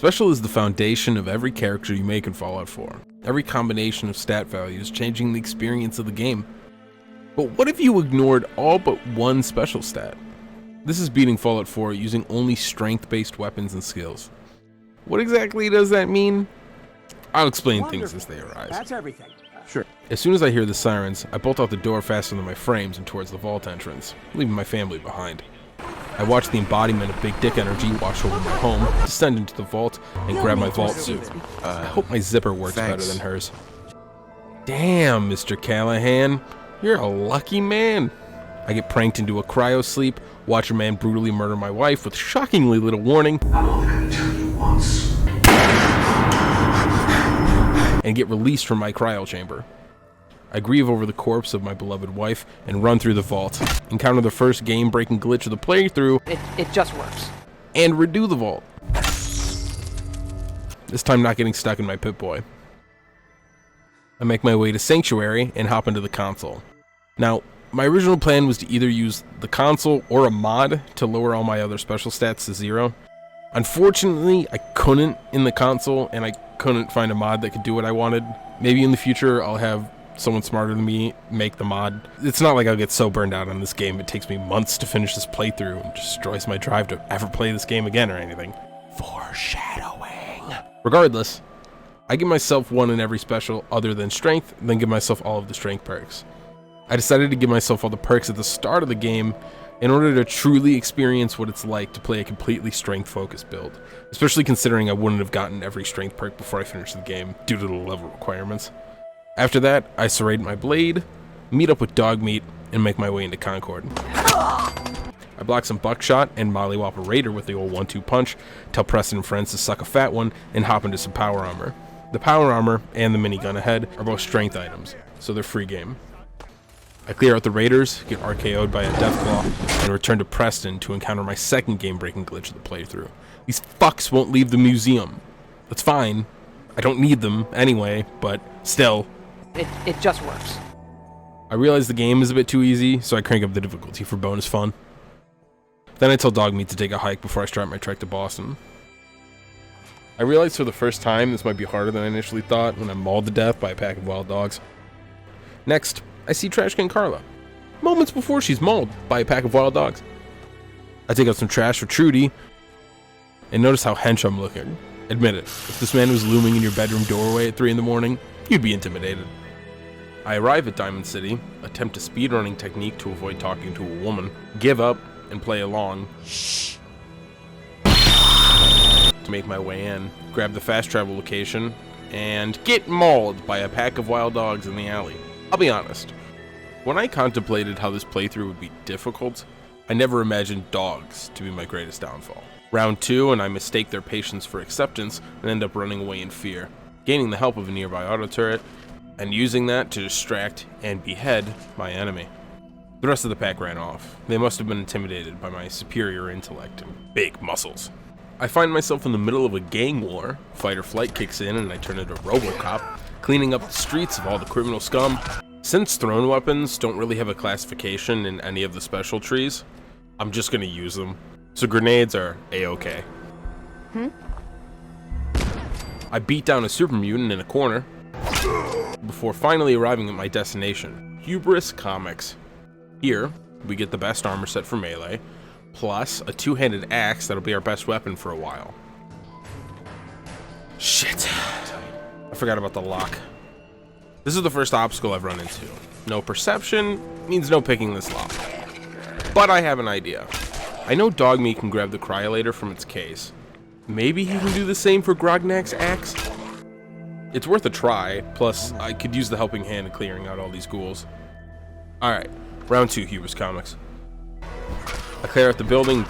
Special is the foundation of every character you make in Fallout 4. Every combination of stat values changing the experience of the game. But what if you ignored all but one special stat? This is beating Fallout 4 using only strength-based weapons and skills. What exactly does that mean? I'll explain things as they arise. That's everything. Sure. As soon as I hear the sirens, I bolt out the door faster than my frames and towards the vault entrance, leaving my family behind. I watch the embodiment of Big Dick Energy wash over my home, descend into the vault, and grab my vault suit. I hope my zipper works better than hers. Damn, Mr. Callahan, you're a lucky man. I get pranked into a cryo sleep, watch a man brutally murder my wife with shockingly little warning, I'm only gonna tell you once. and get released from my cryo chamber. I grieve over the corpse of my beloved wife and run through the vault, encounter the first game-breaking glitch of the playthrough, It just works. and redo the vault. This time not getting stuck in my Pip-Boy. I make my way to Sanctuary and hop into the console. Now, my original plan was to either use the console or a mod to lower all my other special stats to 0. Unfortunately, I couldn't in the console, and I couldn't find a mod that could do what I wanted. Maybe in the future I'll have someone smarter than me make the mod. It's not like I'll get so burned out on this game it takes me months to finish this playthrough and destroys my drive to ever play this game again or anything. Foreshadowing. Regardless, I give myself one in every special other than strength, then give myself all of the strength perks. I decided to give myself all the perks at the start of the game in order to truly experience what it's like to play a completely strength-focused build, especially considering I wouldn't have gotten every strength perk before I finished the game due to the level requirements. After that, I serrate my blade, meet up with Dogmeat, and make my way into Concord. I block some buckshot and mollywop a raider with the old 1-2 punch, tell Preston and friends to suck a fat one, and hop into some power armor. The power armor and the minigun ahead are both strength items, so they're free game. I clear out the raiders, get RKO'd by a Deathclaw, and return to Preston to encounter my second game-breaking glitch of the playthrough. These fucks won't leave the museum. That's fine. I don't need them anyway, but still. It just works. I realize the game is a bit too easy, so I crank up the difficulty for bonus fun. Then I tell Dogmeat to take a hike before I start my trek to Boston. I realize for the first time this might be harder than I initially thought when I'm mauled to death by a pack of wild dogs. Next, I see Trashcan Carla, moments before she's mauled by a pack of wild dogs. I take out some trash for Trudy, and notice how hench I'm looking. Admit it, if this man was looming in your bedroom doorway at 3 in the morning, you'd be intimidated. I arrive at Diamond City, attempt a speedrunning technique to avoid talking to a woman, give up, and play along. Shh. To make my way in, grab the fast travel location, and get mauled by a pack of wild dogs in the alley. I'll be honest, when I contemplated how this playthrough would be difficult, I never imagined dogs to be my greatest downfall. Round 2, and I mistake their patience for acceptance and end up running away in fear, gaining the help of a nearby auto turret, and using that to distract and behead my enemy. The rest of the pack ran off. They must have been intimidated by my superior intellect and big muscles. I find myself in the middle of a gang war. Fight or flight kicks in and I turn into RoboCop, cleaning up the streets of all the criminal scum. Since thrown weapons don't really have a classification in any of the special trees, I'm just gonna use them. So grenades are A-okay. I beat down a super mutant in a corner before finally arriving at my destination, Hubris Comics. Here, we get the best armor set for melee, plus a two-handed axe that'll be our best weapon for a while. Shit. I forgot about the lock. This is the first obstacle I've run into. No perception means no picking this lock. But I have an idea. I know Dogmeat can grab the cryolator from its case. Maybe he can do the same for Grognak's axe? It's worth a try, plus I could use the helping hand in clearing out all these ghouls. Alright, round 2, Hubris Comics. I clear out the building,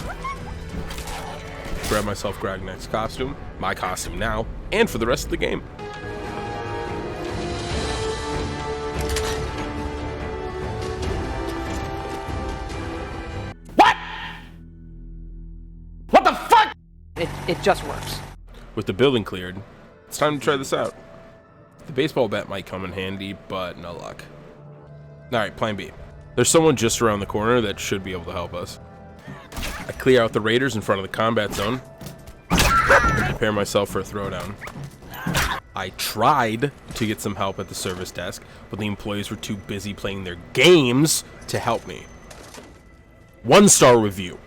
grab myself Grognak's costume, my costume now, and for the rest of the game. What? What the fuck? It just works. With the building cleared, it's time to try this out. The baseball bat might come in handy, but no luck. Alright, plan B. There's someone just around the corner that should be able to help us. I clear out the raiders in front of the combat zone, and to prepare myself for a throwdown. I tried to get some help at the service desk, but the employees were too busy playing their games to help me. 1-star review.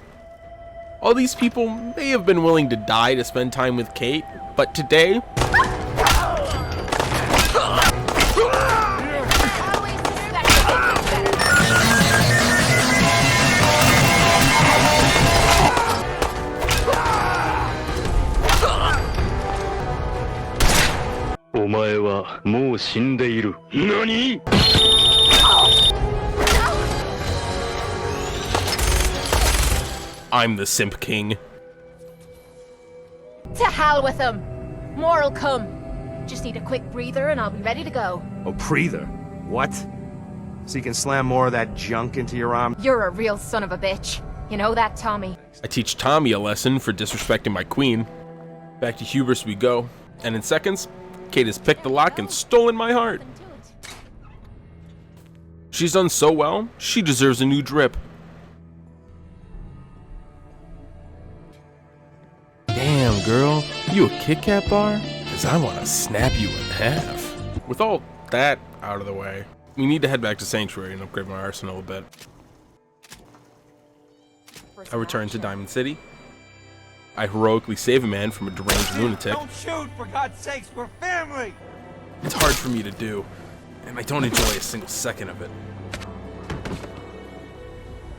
All these people may have been willing to die to spend time with Kate, but today, I'm the Simp King. To hell with him. More'll come. Just need a quick breather and I'll be ready to go. A breather? What? So you can slam more of that junk into your arm? You're a real son of a bitch. You know that, Tommy? I teach Tommy a lesson for disrespecting my queen. Back to Hubris we go, and in seconds, Kate has picked the lock and stolen my heart. She's done so well, she deserves a new drip. Damn, girl, you a Kit Kat bar? Cause I wanna snap you in half. With all that out of the way, we need to head back to Sanctuary and upgrade my arsenal a bit. I return to Diamond City. I heroically save a man from a deranged lunatic. Don't shoot, for God's sakes, we're family! It's hard for me to do, and I don't enjoy a single second of it.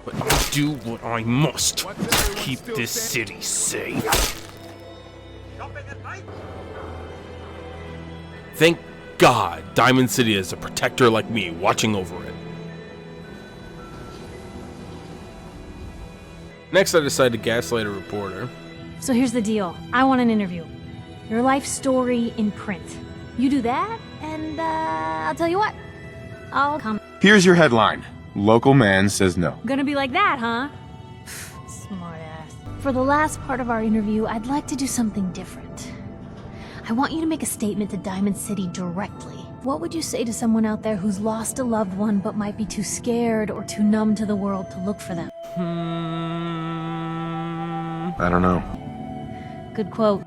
But I'll do what I must to keep this city safe. Thank God Diamond City has a protector like me watching over it. Next, I decide to gaslight a reporter. So here's the deal. I want an interview. Your life story in print. You do that, and I'll tell you what. I'll come. Here's your headline. Local man says no. Gonna be like that, huh? Smart ass. For the last part of our interview, I'd like to do something different. I want you to make a statement to Diamond City directly. What would you say to someone out there who's lost a loved one but might be too scared or too numb to the world to look for them? I don't know. Good quote.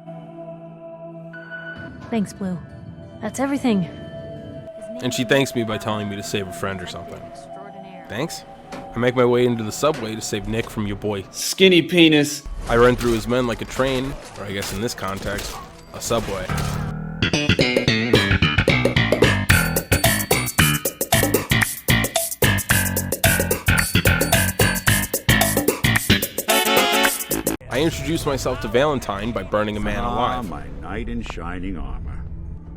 Thanks, Blue. That's everything. And she thanks me by telling me to save a friend or something. Thanks. I make my way into the subway to save Nick from your boy Skinny penis. I run through his men like a train, or I guess in this context, a subway. I introduce myself to Valentine by burning a man alive. My knight in shining armor.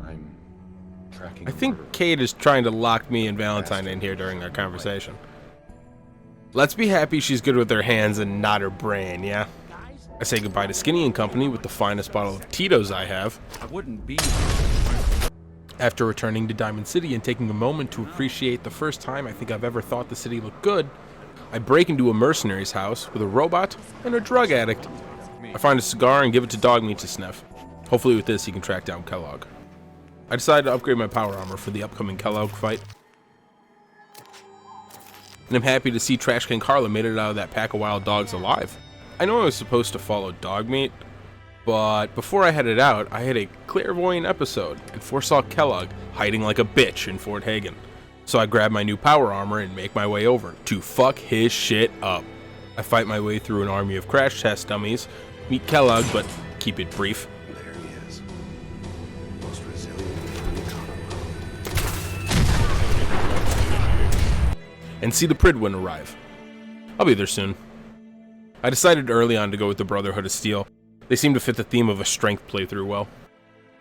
I'm tracking. I think Kate is trying to lock me and Valentine in here during their conversation. Let's be happy she's good with her hands and not her brain, yeah? I say goodbye to Skinny and Company with the finest bottle of Tito's I have. I wouldn't be. After returning to Diamond City and taking a moment to appreciate the first time I think I've ever thought the city looked good, I break into a mercenary's house with a robot and a drug addict. I find a cigar and give it to Dogmeat to sniff. Hopefully with this he can track down Kellogg. I decide to upgrade my power armor for the upcoming Kellogg fight. And I'm happy to see Trash Can Carla made it out of that pack of wild dogs alive. I know I was supposed to follow Dogmeat, but before I headed out, I had a clairvoyant episode and foresaw Kellogg hiding like a bitch in Fort Hagen. So I grab my new power armor and make my way over to fuck his shit up. I fight my way through an army of crash test dummies, meet Kellogg, but keep it brief. There he is. Most resilient in the economy. And see the Pridwin arrive. I'll be there soon. I decided early on to go with the Brotherhood of Steel. They seem to fit the theme of a strength playthrough well.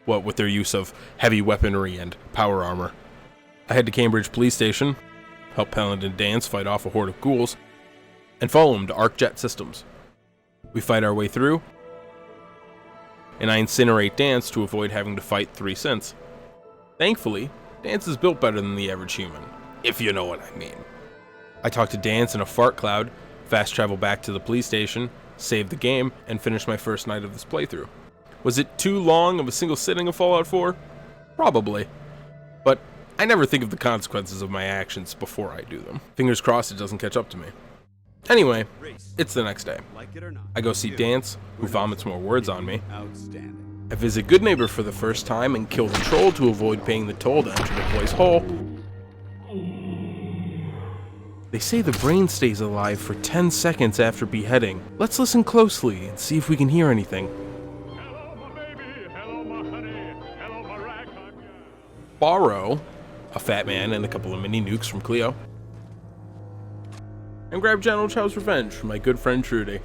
What with their use of heavy weaponry and power armor. I head to Cambridge Police Station, help Paladin Dance fight off a horde of ghouls, and follow him to ArcJet Systems. We fight our way through, and I incinerate Dance to avoid having to fight 3 synths. Thankfully, Dance is built better than the average human, if you know what I mean. I talk to Dance in a fart cloud, fast travel back to the police station, save the game, and finish my first night of this playthrough. Was it too long of a single sitting of Fallout 4? Probably. But I never think of the consequences of my actions before I do them. Fingers crossed it doesn't catch up to me. Anyway, it's the next day. Like it or not. I go see Dance, who vomits more words on me. Outstanding. I visit Goodneighbor for the first time and kill the troll to avoid paying the toll to enter the boy's hole. They say the brain stays alive for 10 seconds after beheading. Let's listen closely and see if we can hear anything. Borrow a fat man and a couple of mini nukes from Cleo. And grab General Chow's revenge from my good friend Trudy.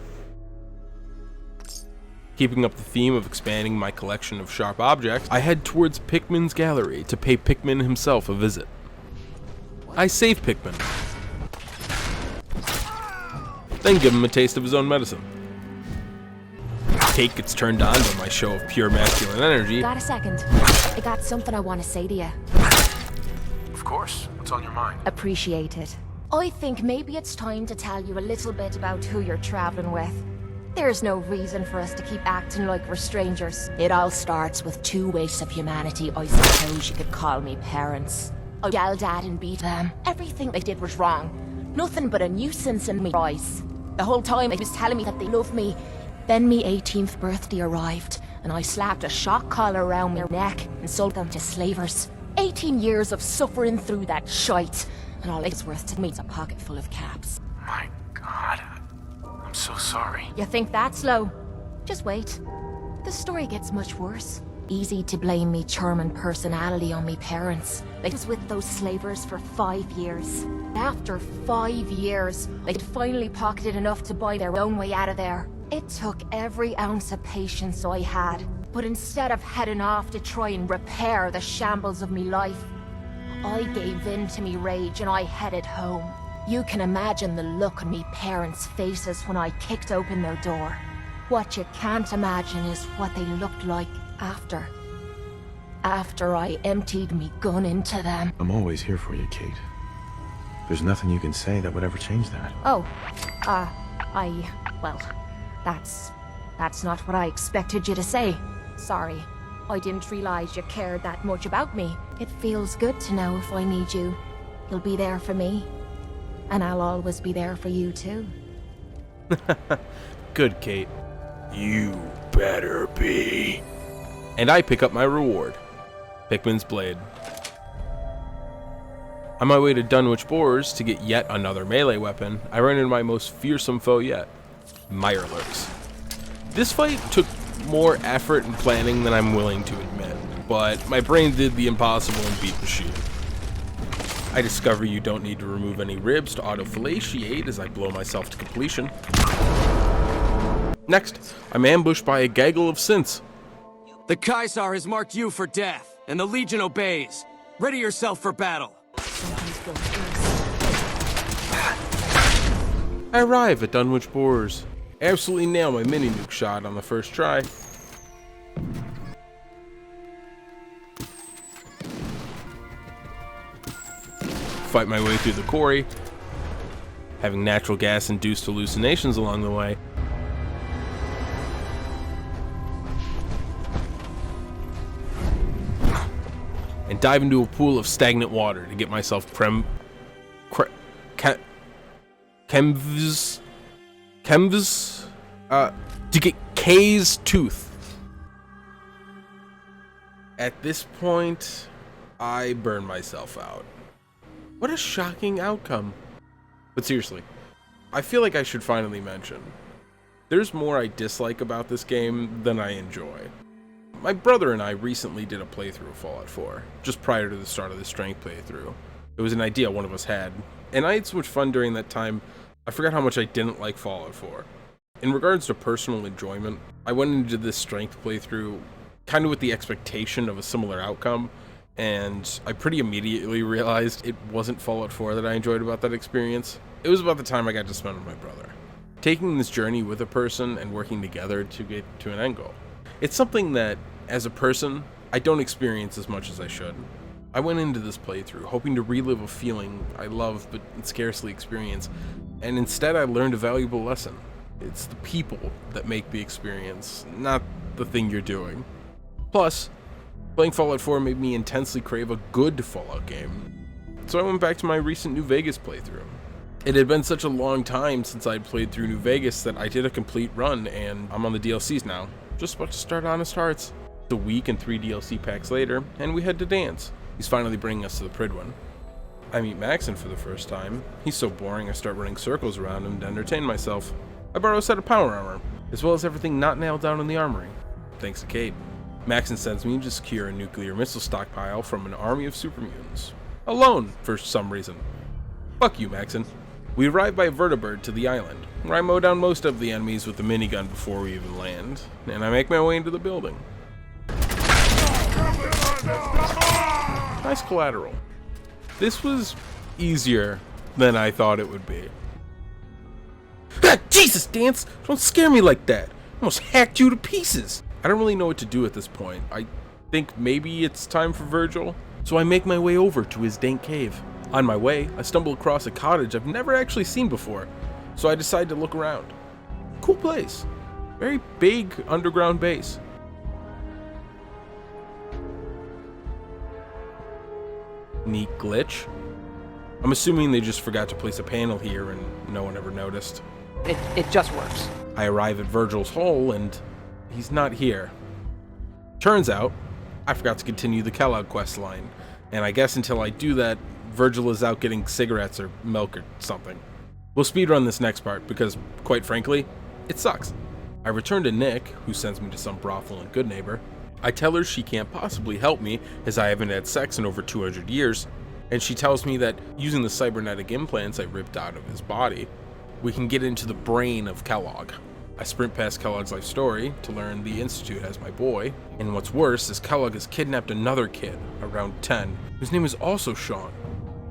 Keeping up the theme of expanding my collection of sharp objects, I head towards Pikmin's gallery to pay Pikmin himself a visit. I save Pikmin, then give him a taste of his own medicine. Kate gets turned on by my show of pure masculine energy. Got a second? I got something I want to say to you. Of course. What's on your mind? Appreciate it. I think maybe it's time to tell you a little bit about who you're traveling with. There's no reason for us to keep acting like we're strangers. It all starts with two wastes of humanity. I suppose you could call me parents. I yelled at and beat them. Everything they did was wrong. Nothing but a nuisance in me eyes. The whole time they was telling me that they loved me. Then me 18th birthday arrived, and I slapped a shock collar around my neck and sold them to slavers. 18 years of suffering through that shite, and all it's worth to me is a pocket full of caps. My God. I'm so sorry. You think that's low? Just wait. The story gets much worse. Easy to blame me charming personality on me parents. They was with those slavers for 5 years. After 5 years, they'd finally pocketed enough to buy their own way out of there. It took every ounce of patience I had, but instead of heading off to try and repair the shambles of me life, I gave in to me rage and I headed home. You can imagine the look on me parents' faces when I kicked open their door. What you can't imagine is what they looked like after. After I emptied me gun into them. I'm always here for you, Kate. There's nothing you can say that would ever change that. Oh, well, that's not what I expected you to say. Sorry. I didn't realize you cared that much about me. It feels good to know if I need you, you'll be there for me. And I'll always be there for you, too. Good, Kate. You better be. And I pick up my reward, Pikmin's blade. On my way to Dunwich Boars to get yet another melee weapon, I run into my most fearsome foe yet, Mirelurks. This fight took more effort and planning than I'm willing to admit, but my brain did the impossible and beat the sheet. I discover you don't need to remove any ribs to auto-fellatiate as I blow myself to completion. Next, I'm ambushed by a gaggle of synths. The Caesar has marked you for death, and the Legion obeys. Ready yourself for battle. I arrive at Dunwich Boars. Absolutely nail my mini nuke shot on the first try. Fight my way through the quarry, having natural gas induced hallucinations along the way. And dive into a pool of stagnant water to get myself to get Kay's tooth. At this point, I burn myself out. What a shocking outcome. But seriously, I feel like I should finally mention, there's more I dislike about this game than I enjoy. My brother and I recently did a playthrough of Fallout 4, just prior to the start of the Strength playthrough. It was an idea one of us had, and I had so much fun during that time, I forgot how much I didn't like Fallout 4. In regards to personal enjoyment, I went into this Strength playthrough kind of with the expectation of a similar outcome, and I pretty immediately realized it wasn't Fallout 4 that I enjoyed about that experience. It was about the time I got to spend with my brother. Taking this journey with a person and working together to get to an end goal. It's something that, as a person, I don't experience as much as I should. I went into this playthrough hoping to relive a feeling I love but scarcely experience, and instead I learned a valuable lesson. It's the people that make the experience, not the thing you're doing. Plus, playing Fallout 4 made me intensely crave a good Fallout game, so I went back to my recent New Vegas playthrough. It had been such a long time since I'd played through New Vegas that I did a complete run, and I'm on the DLCs now. Just about to start Honest Hearts. A week and 3 DLC packs later, and we head to Dan's. He's finally bringing us to the Prydwen. I meet Maxon for the first time. He's so boring I start running circles around him to entertain myself. I borrow a set of power armor, as well as everything not nailed down in the armory, thanks to Kate. Maxon sends me to secure a nuclear missile stockpile from an army of supermutants. Alone, for some reason. Fuck you, Maxon. We arrive by vertibird to the island, where I mow down most of the enemies with the minigun before we even land, and I make my way into the building. Nice collateral. This was easier than I thought it would be. Ah, Jesus, Danse! Don't scare me like that! I almost hacked you to pieces! I don't really know what to do at this point. I think maybe it's time for Virgil, so I make my way over to his dank cave. On my way, I stumble across a cottage I've never actually seen before, so I decide to look around. Cool place. Very big underground base. Neat glitch. I'm assuming they just forgot to place a panel here and no one ever noticed. It just works. I arrive at Virgil's hole and he's not here. Turns out, I forgot to continue the Kellogg quest line, and I guess until I do that, Virgil is out getting cigarettes or milk or something. We'll speedrun this next part because, quite frankly, it sucks. I return to Nick, who sends me to some brothel in Goodneighbor. I tell her she can't possibly help me as I haven't had sex in over 200 years, and she tells me that using the cybernetic implants I ripped out of his body, we can get into the brain of Kellogg. I sprint past Kellogg's life story to learn the Institute has my boy, and what's worse is Kellogg has kidnapped another kid, around 10, whose name is also Sean.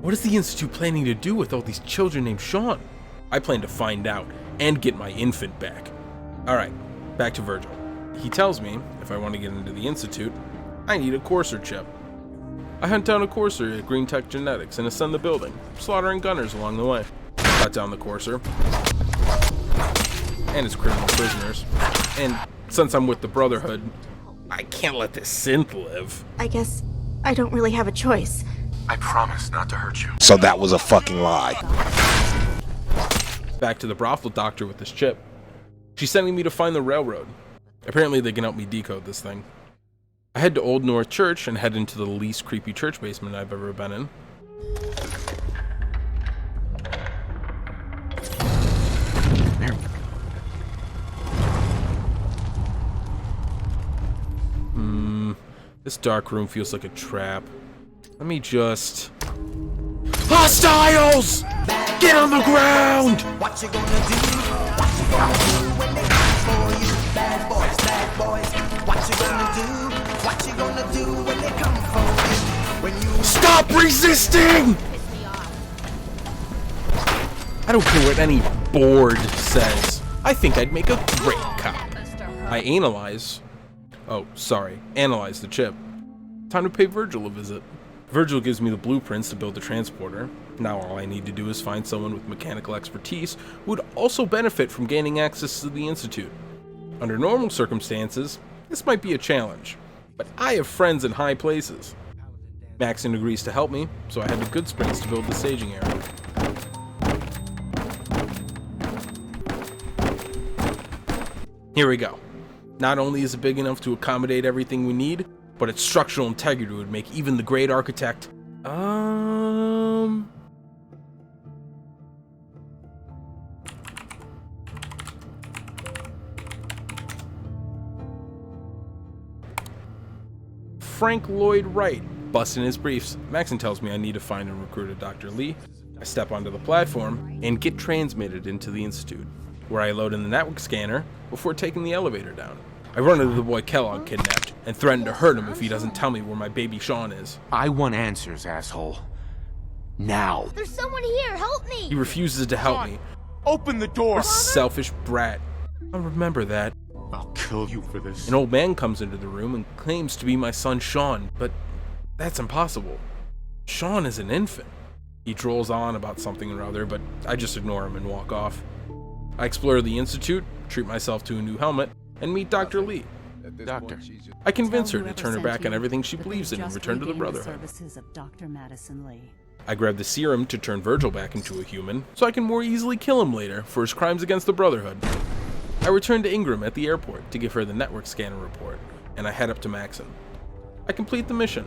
What is the Institute planning to do with all these children named Sean? I plan to find out and get my infant back. Alright, back to Virgil. He tells me, if I want to get into the Institute, I need a Courser chip. I hunt down a Courser at Green Tech Genetics and ascend the building, slaughtering gunners along the way. Cut down the Courser and his criminal prisoners. And since I'm with the Brotherhood, I can't let this synth live. I guess I don't really have a choice. I promise not to hurt you. So that was a fucking lie. Back to the brothel doctor with this chip. She's sending me to find the railroad. Apparently they can help me decode this thing. I head to Old North Church and head into the least creepy church basement I've ever been in. This dark room feels like a trap. Let me just... Hostiles! Get on the ground! What you gonna do? What you gonna do when they come for you? Bad boys, bad boys. What you gonna do? What you gonna do when they come for you? When you stop resisting! I don't care what any board says. I think I'd make a great cop. I analyze the chip. Time to pay Virgil a visit. Virgil gives me the blueprints to build the transporter. Now all I need to do is find someone with mechanical expertise who would also benefit from gaining access to the Institute. Under normal circumstances, this might be a challenge, but I have friends in high places. Maxon agrees to help me, so I head to Goodsprings to build the staging area. Here we go. Not only is it big enough to accommodate everything we need, but its structural integrity would make even the great architect, Frank Lloyd Wright busts in his briefs. Maxon tells me I need to find and recruit a Dr. Lee. I step onto the platform and get transmitted into the Institute, where I load in the network scanner before taking the elevator down. I run into the boy Kellogg kidnapped and threaten to hurt him if he doesn't tell me where my baby Sean is. I want answers, asshole. Now. There's someone here, help me! He refuses to help me. Open the door! A selfish brat. I'll remember that. I'll kill you for this. An old man comes into the room and claims to be my son Sean, but that's impossible. Sean is an infant. He drolls on about something or other, but I just ignore him and walk off. I explore the Institute, treat myself to a new helmet, and meet Dr. Lee. Doctor. I convince her to turn her back on everything she believes in and return to the Brotherhood. Services of Dr. Madison Lee. I grab the serum to turn Virgil back into a human, so I can more easily kill him later for his crimes against the Brotherhood. I return to Ingram at the airport to give her the network scanner report, and I head up to Maxon. I complete the mission.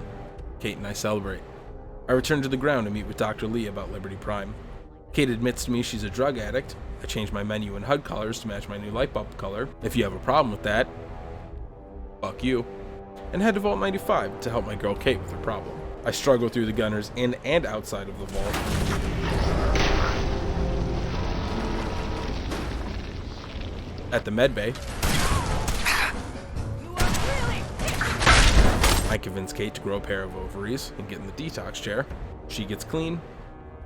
Kate and I celebrate. I return to the ground to meet with Dr. Lee about Liberty Prime. Kate admits to me she's a drug addict. I change my menu and HUD colors to match my new light bulb color. If you have a problem with that, fuck you. And head to Vault 95 to help my girl Kate with her problem. I struggle through the gunners in and outside of the vault. At the medbay, I convince Kate to grow a pair of ovaries and get in the detox chair. She gets clean,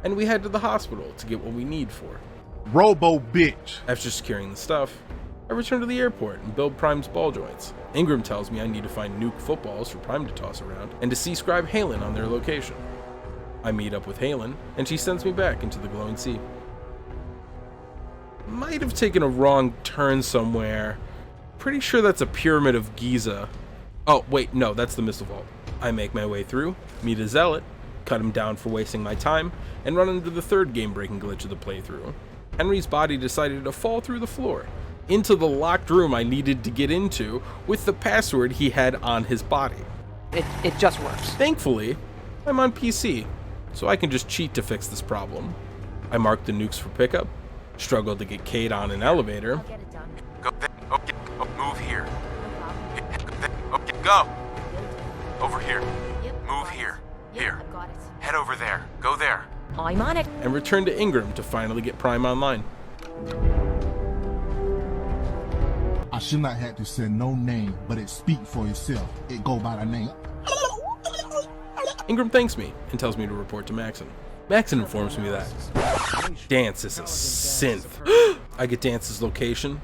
and we head to the hospital to get what we need for Robo bitch. After securing the stuff, I return to the airport and build Prime's ball joints. Ingram tells me I need to find nuke footballs for Prime to toss around, and to see Scribe Halen on their location. I meet up with Halen, and she sends me back into the glowing sea. Might have taken a wrong turn somewhere. Pretty sure that's a Pyramid of Giza. Oh, wait, no, that's the missile vault. I make my way through, meet a zealot, cut him down for wasting my time, and run into the third game-breaking glitch of the playthrough. Henry's body decided to fall through the floor, into the locked room I needed to get into with the password he had on his body. It just works. Thankfully, I'm on PC, so I can just cheat to fix this problem. I mark the nukes for pickup, struggle to get Kate on an elevator. I'll get it done. Go there. Okay, move here. No problem. Okay, go. Over here. Yep, Move got it. here. Yep, Here. I've got it. Head over there. Go there. I'm on it. And return to Ingram to finally get Prime online. I should not have to say no name, but it speak for itself. It go by the name. Ingram thanks me and tells me to report to Maxon. Maxon informs me that Dance is a synth. I get Dance's location,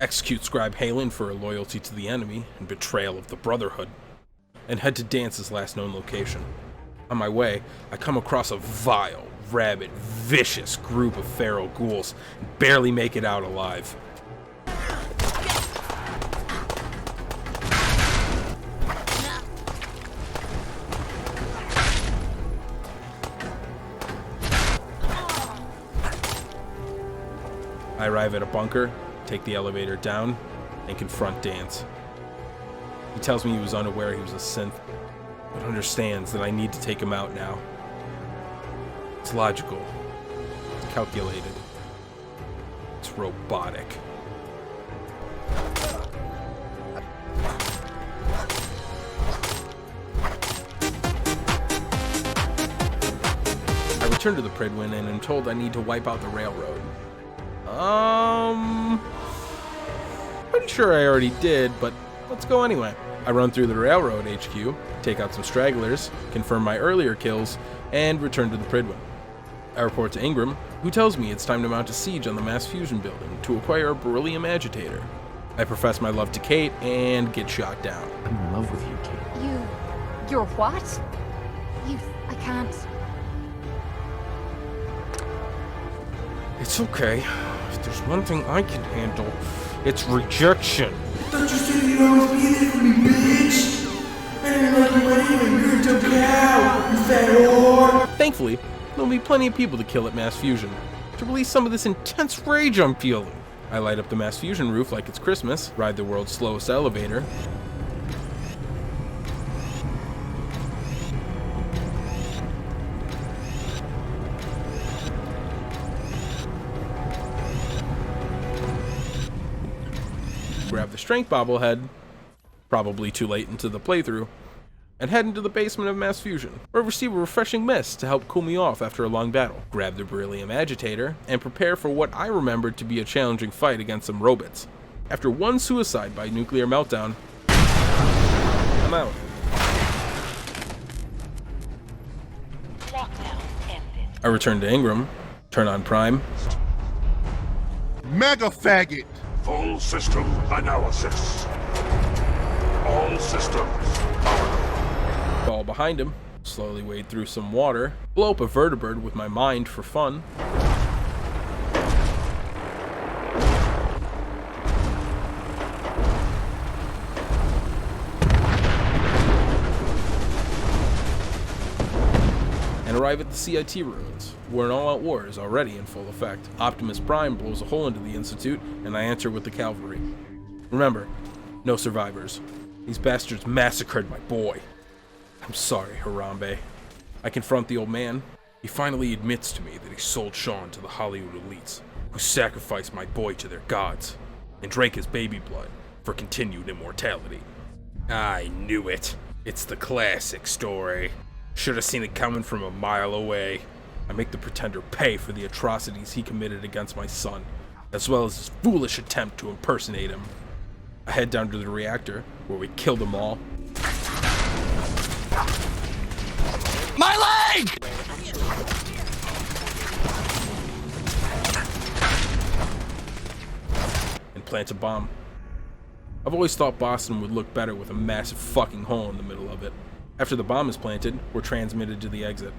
execute Scribe Halen for loyalty to the enemy and betrayal of the Brotherhood, and head to Dance's last known location. On my way, I come across a vile, rabid, vicious group of feral ghouls and barely make it out alive. I arrive at a bunker, take the elevator down, and confront Dance. He tells me he was unaware he was a synth, but understands that I need to take him out now. It's logical. It's calculated. It's robotic. I return to the Pridwin and am told I need to wipe out the railroad. Pretty sure I already did, but let's go anyway. I run through the railroad HQ, take out some stragglers, confirm my earlier kills, and return to the Pridwin. I report to Ingram, who tells me it's time to mount a siege on the mass fusion building to acquire a beryllium agitator. I profess my love to Kate and get shot down. I'm in love with you, Kate. You're what? I can't. It's okay. If there's one thing I can handle, it's rejection. Don't you say you'd always be there for me, bitch? I didn't like you anyway, you're a dumb cow, you fat whore. Thankfully, there'll be plenty of people to kill at Mass Fusion to release some of this intense rage I'm feeling. I light up the Mass Fusion roof like it's Christmas, ride the world's slowest elevator, grab the strength bobblehead, probably too late into the playthrough, and head into the basement of Mass Fusion, where I receive a refreshing mist to help cool me off after a long battle. Grab the beryllium agitator, and prepare for what I remembered to be a challenging fight against some robots. After one suicide by nuclear meltdown, I'm out. I return to Ingram, turn on Prime, Mega faggot. Full system analysis. All systems powered. fall behind him, slowly wade through some water, blow up a vertibird with my mind for fun. And and arrive at the CIT ruins, where an all-out war is already in full effect. Optimus Prime blows a hole into the Institute, and I answer with the cavalry. Remember, no survivors. These bastards massacred my boy. I'm sorry, Harambe. I confront the old man. He finally admits to me that he sold Sean to the Hollywood elites, who sacrificed my boy to their gods, and drank his baby blood for continued immortality. I knew it. It's the classic story. Should have seen it coming from a mile away. I make the Pretender pay for the atrocities he committed against my son, as well as his foolish attempt to impersonate him. I head down to the reactor, where we kill them all. My leg! And plant a bomb. I've always thought Boston would look better with a massive fucking hole in the middle of it. After the bomb is planted, we're transmitted to the exit.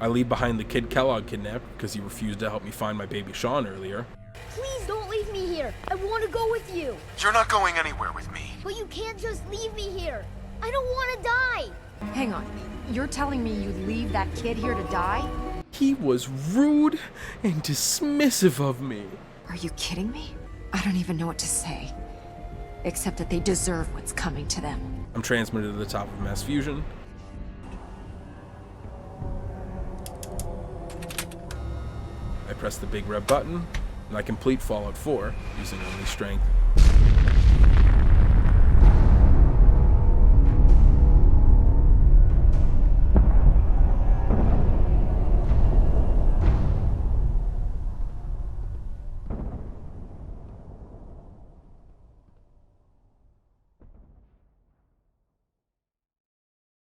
I leave behind the kid Kellogg kidnapped because he refused to help me find my baby Sean earlier. Please don't leave me here. I want to go with you. You're not going anywhere with me. But you can't just leave me here. I don't want to die. Hang on. You're telling me you'd leave that kid here to die? He was rude and dismissive of me. Are you kidding me? I don't even know what to say. Except that they deserve what's coming to them. I'm transmitted to the top of Mass Fusion. I press the big red button, and I complete Fallout 4 using only strength.